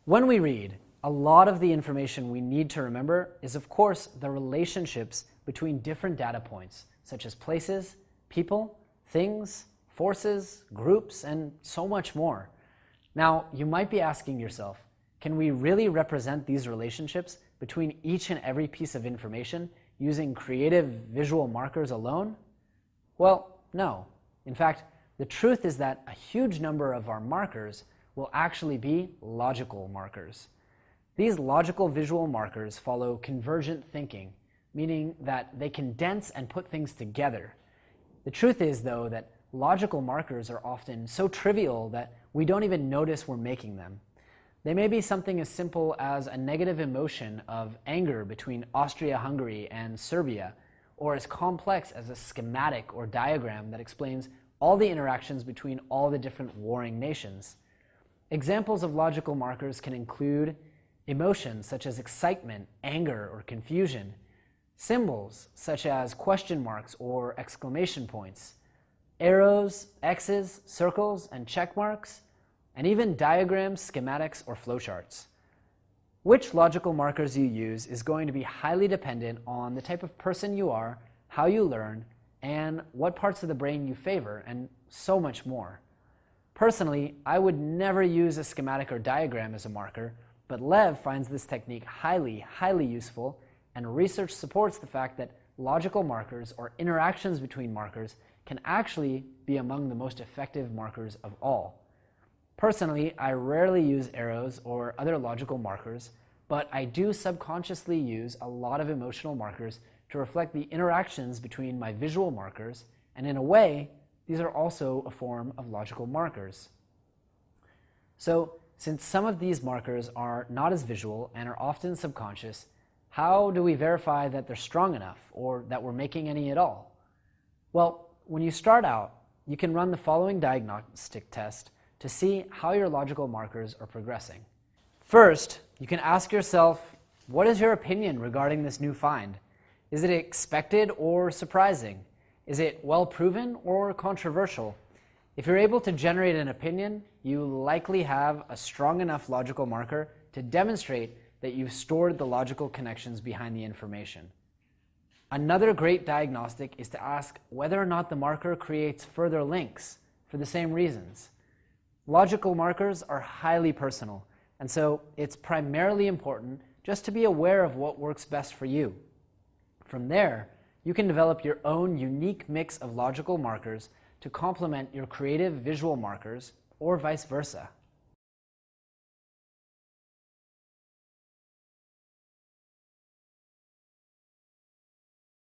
When we read, a lot of the information we need to remember is, of course, the relationships between different data points, such as places, people, things, forces, groups, and so much more. Now, you might be asking yourself, can we really represent these relationships between each and every piece of information using creative visual markers alone? Well, no. In fact, the truth is that a huge number of our markers will actually be logical markers. These logical visual markers follow convergent thinking, meaning that they condense and put things together. The truth is, though, that logical markers are often so trivial that we don't even notice we're making them. They may be something as simple as a negative emotion of anger between Austria-Hungary and Serbia, or as complex as a schematic or diagram that explains all the interactions between all the different warring nations. Examples of logical markers can include emotions such as excitement, anger, or confusion, symbols such as question marks or exclamation points, arrows, X's, circles, and check marks, and even diagrams, schematics, or flowcharts. Which logical markers you use is going to be highly dependent on the type of person you are, how you learn, and what parts of the brain you favor, and so much more. Personally, I would never use a schematic or diagram as a marker, but Lev finds this technique highly useful, and research supports the fact that logical markers or interactions between markers can actually be among the most effective markers of all. Personally, I rarely use arrows or other logical markers, but I do subconsciously use a lot of emotional markers to reflect the interactions between my visual markers, and in a way, these are also a form of logical markers. So, since some of these markers are not as visual and are often subconscious, how do we verify that they're strong enough or that we're making any at all? Well, when you start out, you can run the following diagnostic test to see how your logical markers are progressing. First, you can ask yourself, what is your opinion regarding this new find? Is it expected or surprising? Is it well proven or controversial? If you're able to generate an opinion, you likely have a strong enough logical marker to demonstrate that you've stored the logical connections behind the information. Another great diagnostic is to ask whether or not the marker creates further links for the same reasons. Logical markers are highly personal, and so it's primarily important just to be aware of what works best for you. From there, you can develop your own unique mix of logical markers to complement your creative visual markers, or vice versa.